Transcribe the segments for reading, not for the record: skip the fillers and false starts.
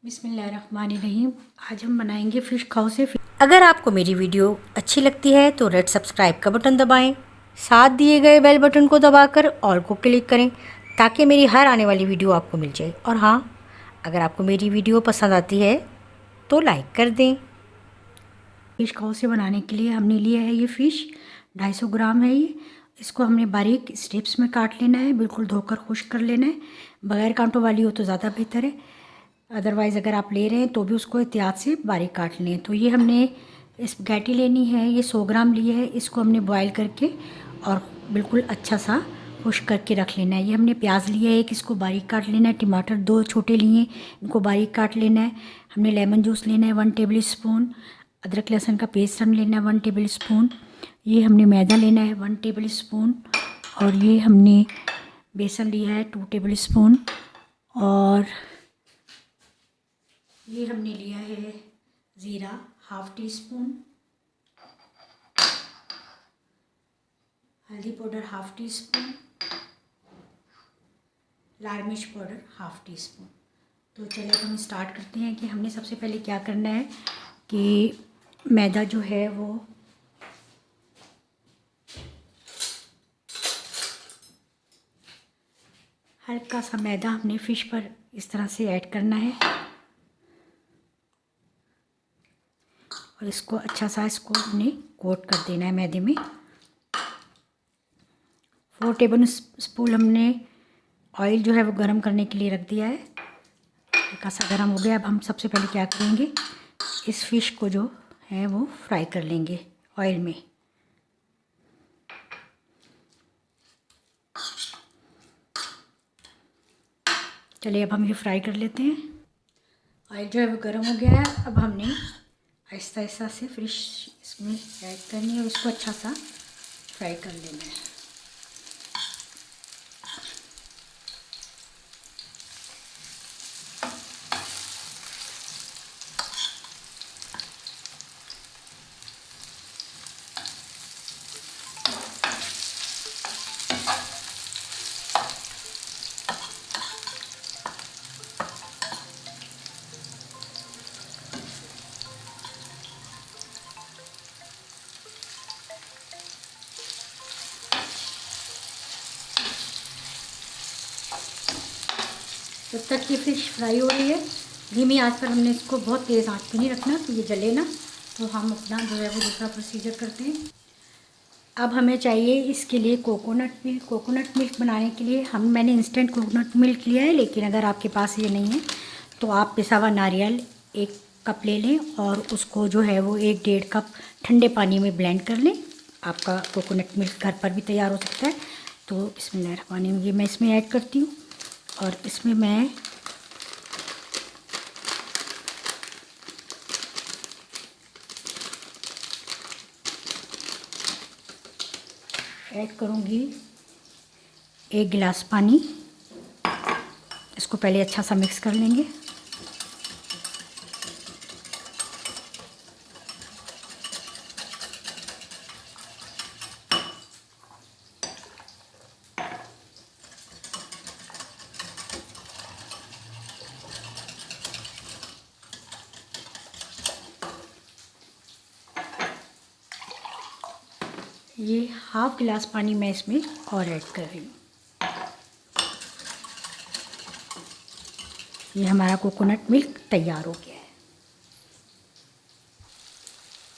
बिस्मिल्लाहिर्रहमानिर्रहीम। आज हम बनाएंगे फ़िश खाओ से। अगर आपको मेरी वीडियो अच्छी लगती है तो रेड सब्सक्राइब का बटन दबाएं, साथ दिए गए बेल बटन को दबाकर ऑल को क्लिक करें ताकि मेरी हर आने वाली वीडियो आपको मिल जाए। और हाँ, अगर आपको मेरी वीडियो पसंद आती है तो लाइक कर दें। फ़िश खाओ से बनाने के लिए हमने लिया है ये फ़िश 250 ग्राम है ये। इसको हमने बारीक स्ट्रिप्स में काट लेना है, बिल्कुल धोकर खुश्क कर लेना है। बग़ैर कांटों वाली हो तो ज़्यादा बेहतर है, अदरवाइज़ अगर आप ले रहे हैं तो भी उसको एहतियात से बारीक काट लें। तो ये हमने स्पैगेटी लेनी है, ये 100 ग्राम लिए है। इसको हमने बॉयल करके और बिल्कुल अच्छा सा खुश्क करके रख लेना है। ये हमने प्याज लिया है, एक इसको बारीक काट लेना है। टमाटर 2 छोटे लिए, इनको बारीक काट लेना है। हमने लेमन जूस लेना है 1 टेबल स्पून। अदरक लहसुन का पेस्ट हम लेना है 1 टेबल स्पून। ये हमने मैदा लेना है 1 टेबल स्पून। और ये हमने बेसन लिया है 2 टेबल स्पून। और ये हमने लिया है ज़ीरा 1/2 टी स्पून, हल्दी पाउडर 1/2 टी स्पून, लाल मिर्च पाउडर 1/2 टी स्पून। तो चलिए हम स्टार्ट करते हैं कि हमने सबसे पहले क्या करना है कि मैदा जो है वो हल्का सा मैदा हमने फ़िश पर इस तरह से ऐड करना है और इसको अच्छा सा हमने कोट कर देना है मैदे में। 4 टेबल स्पून हमने ऑयल जो है वो गरम करने के लिए रख दिया है। हल्का सा गरम हो गया। अब हम सबसे पहले क्या करेंगे, इस फ़िश को जो है वो फ्राई कर लेंगे ऑयल में। चलिए अब हम ये फ्राई कर लेते हैं। ऑयल जो है वो गर्म हो गया है। अब हमने आहिस्ता आहिस्ता से फ़िश इसमें ऐड करनी है और इसको अच्छा सा फ्राई कर लेना है। जब तक ये फ़िश फ्राई हो रही है, धीमी आंच पर हमने इसको बहुत तेज़ आंच पे नहीं रखना तो ये जले ना। तो हम अपना जो है वो दूसरा प्रोसीजर करते हैं। अब हमें चाहिए इसके लिए कोकोनट मिल्क। कोकोनट मिल्क बनाने के लिए मैंने इंस्टेंट कोकोनट मिल्क लिया है, लेकिन अगर आपके पास ये नहीं है तो आप पिसा हुआ नारियल 1 कप ले लें और उसको जो है वो 1-1.5 कप ठंडे पानी में ब्लेंड कर लें। आपका कोकोनट मिल्क घर पर भी तैयार हो सकता है। तो बिस्मिल्लाहिर्रहमानिर्रहीम, ये मैं इसमें ऐड करती हूँ और इसमें मैं ऐड करूँगी 1 गिलास पानी। इसको पहले अच्छा सा मिक्स कर लेंगे। ये 1/2 गिलास पानी मैं इसमें और ऐड कर रही हूँ। ये हमारा कोकोनट मिल्क तैयार हो गया है।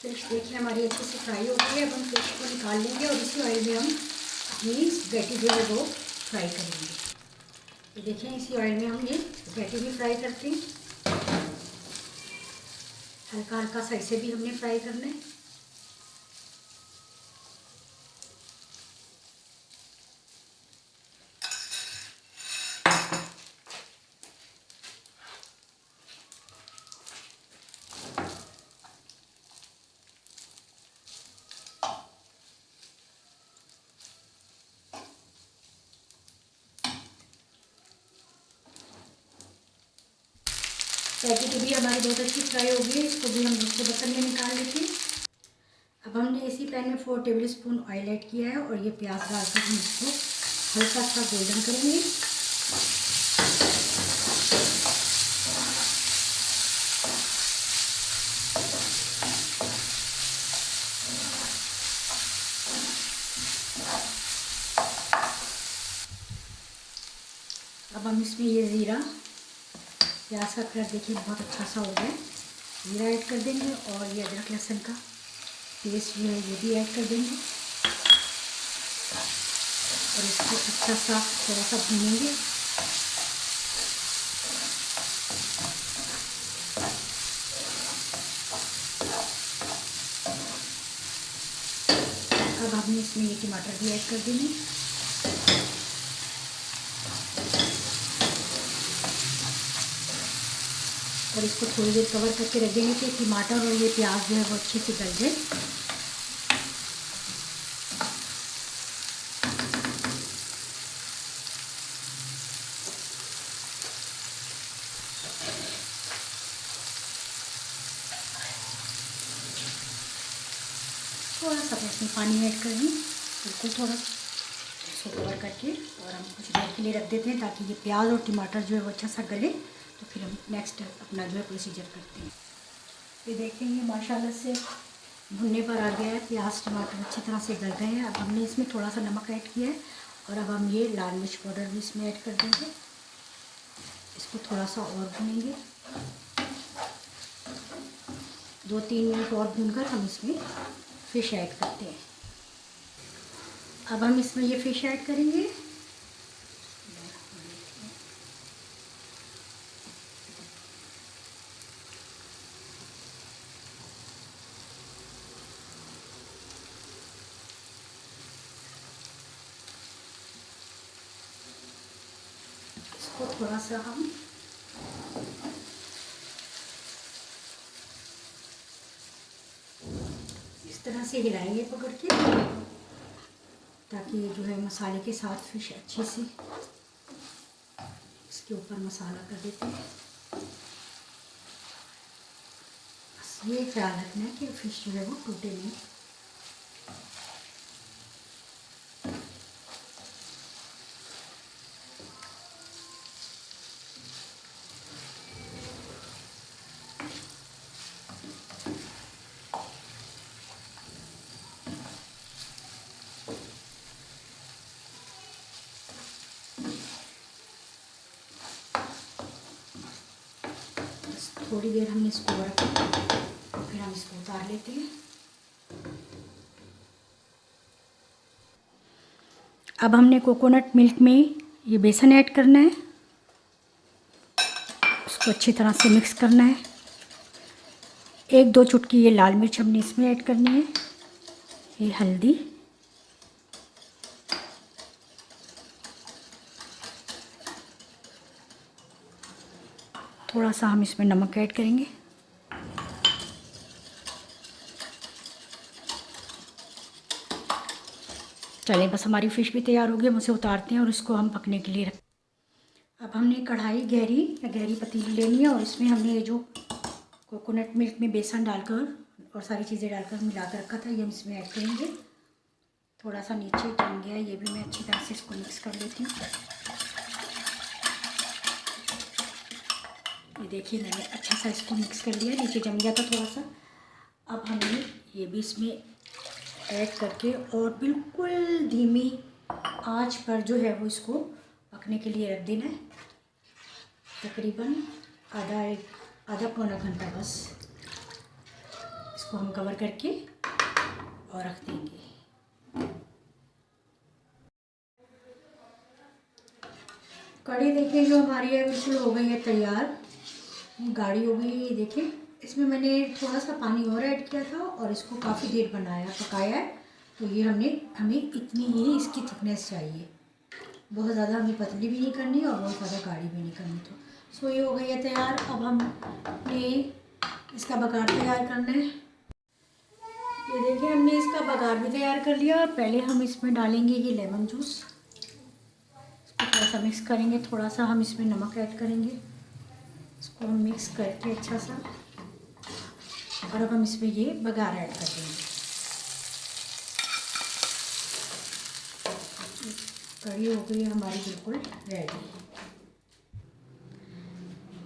फिश देखिए हमारी अच्छे से फ्राई हो गई है। अब हम फिश को निकाल लेंगे और इसी ऑयल में हम अपनी स्पैगेटी जो है वो फ्राई करेंगे। ये देखें इसी ऑयल में हम ये स्पैगेटी भी फ्राई करते हैं। हल्का हल्का सा इसे भी हमने फ्राई करना है। स्पैगेटी भी हमारी बहुत अच्छी फ्राई हो गई है। इसको भी हम दूसरे बर्तन में निकाल लेते हैं। अब हमने इसी पैन में 4 टेबल स्पून ऑयल ऐड किया है और ये प्याज डालकर हम इसको हल्का सा गोल्डन करेंगे। हम इसमें ये ज़ीरा प्याज का कलर देखिए बहुत अच्छा सा हो गया। ज़ीरा ऐड कर देंगे और ये अदरक लहसुन का पेस्ट जो है ये भी ऐड कर देंगे और इसको अच्छा सा थोड़ा सा भूनेंगे। अब हमने इसमें ये टमाटर भी ऐड कर देंगे। और इसको थोड़ी देर कवर करके रख देंगे कि टमाटर और ये प्याज जो है वो अच्छे से गल जाए। थोड़ा सा इसमें पानी ऐड कर दूँ, बिल्कुल थोड़ा इसको कवर करके और हम कुछ देर के लिए रख देते हैं ताकि ये प्याज और टमाटर जो है वो अच्छा सा गले। तो फिर हम नेक्स्ट अपना जो है प्रोसीजर करते हैं। ये देखेंगे माशाल्लाह से भुनने पर आ गया है, प्याज टमाटर अच्छी तरह से गल गए हैं। अब हमने इसमें थोड़ा सा नमक ऐड किया है और अब हम ये लाल मिर्च पाउडर भी इसमें ऐड कर देंगे। इसको थोड़ा सा और भूनेंगे, 2-3 मिनट और भूनकर हम इसमें फ़िश ऐड करते हैं। अब हम इसमें ये फ़िश ऐड करेंगे। इसको थोड़ा सा हम इस तरह से हिलाएंगे पकड़ के ताकि ये जो है मसाले के साथ फ़िश अच्छे से इसके ऊपर मसाला कर देते हैं। बस ये ख्याल रखना है कि फ़िश जो है वो टूटे नहीं। थोड़ी देर हमने इसको रखा और फिर हम इसको उतार लेते हैं। अब हमने कोकोनट मिल्क में ये बेसन ऐड करना है, इसको अच्छी तरह से मिक्स करना है। 1-2 चुटकी ये लाल मिर्च हमने इसमें ऐड करनी है, ये हल्दी, थोड़ा सा हम इसमें नमक ऐड करेंगे। चलें बस हमारी फ़िश भी तैयार हो गई, हम उसे उतारते हैं और इसको हम पकने के लिए रख। अब हमने कढ़ाई गहरी पतीली लेनी है और इसमें हमने ये जो कोकोनट मिल्क में बेसन डालकर और सारी चीज़ें डालकर मिला कर रखा था ये हम इसमें ऐड करेंगे। थोड़ा सा नीचे जम गया, ये भी मैं अच्छी तरह से इसको मिक्स कर लेती हूँ। ये देखिए मैंने अच्छा सा इसको मिक्स कर लिया, नीचे जम गया था थोड़ा सा। अब हमने ये भी इसमें ऐड करके और बिल्कुल धीमी आंच पर जो है वो इसको पकने के लिए रख देना है, तकरीबन आधा पौना घंटा। बस इसको हम कवर करके और रख देंगे। कढ़ी देखिए जो हमारी है बिल्कुल हो गई है तैयार, गाढ़ी हो गई है। ये देखिए इसमें मैंने थोड़ा सा पानी और ऐड किया था और इसको काफ़ी देर पकाया है। तो ये हमें इतनी ही इसकी थिकनेस चाहिए, बहुत ज़्यादा हमें पतली भी नहीं करनी और बहुत ज़्यादा गाढ़ी भी नहीं करनी। तो सो ये हो गई है तैयार। अब हमने इसका बघार तैयार करना है। ये देखिए हमने इसका बघार भी तैयार कर लिया। पहले हम इसमें डालेंगे ये लेमन जूस, इसको थोड़ा सा मिक्स करेंगे, थोड़ा सा हम इसमें नमक ऐड करेंगे, इसको हम मिक्स करके अच्छा सा, और अब हम इसमें ये बघार ऐड कर देंगे। कढ़ी हो गई है हमारी बिल्कुल रेडी।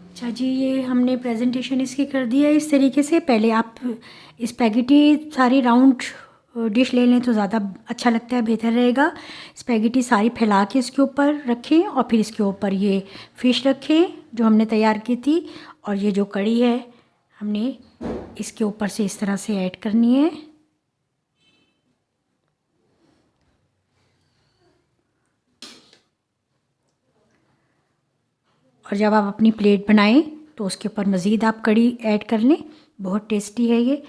अच्छा जी, ये हमने प्रेजेंटेशन इसकी कर दी है इस तरीके से। पहले आप स्पैगेटी सारी राउंड डिश ले लें तो ज़्यादा अच्छा लगता है, बेहतर रहेगा। स्पैगेटी सारी फैला के इसके ऊपर रखें और फिर इसके ऊपर ये फ़िश रखें जो हमने तैयार की थी, और ये जो कड़ी है हमने इसके ऊपर से इस तरह से ऐड करनी है। और जब आप अपनी प्लेट बनाएं तो उसके ऊपर मज़ीद आप कड़ी ऐड कर लें, बहुत टेस्टी है ये।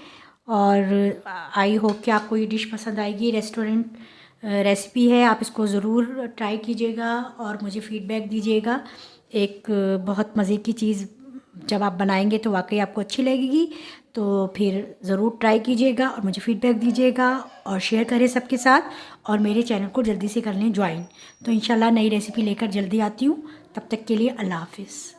और आई होप कि आपको ये डिश पसंद आएगी। रेस्टोरेंट रेसिपी है, आप इसको ज़रूर ट्राई कीजिएगा और मुझे फ़ीडबैक दीजिएगा। एक बहुत मज़े की चीज़ जब आप बनाएंगे तो वाकई आपको अच्छी लगेगी, तो फिर ज़रूर ट्राई कीजिएगा और मुझे फ़ीडबैक दीजिएगा और शेयर करें सबके साथ, और मेरे चैनल को जल्दी से कर लें ज्वाइन। तो इंशाल्लाह नई रेसिपी लेकर जल्दी आती हूँ, तब तक के लिए अल्लाह हाफ़िज़।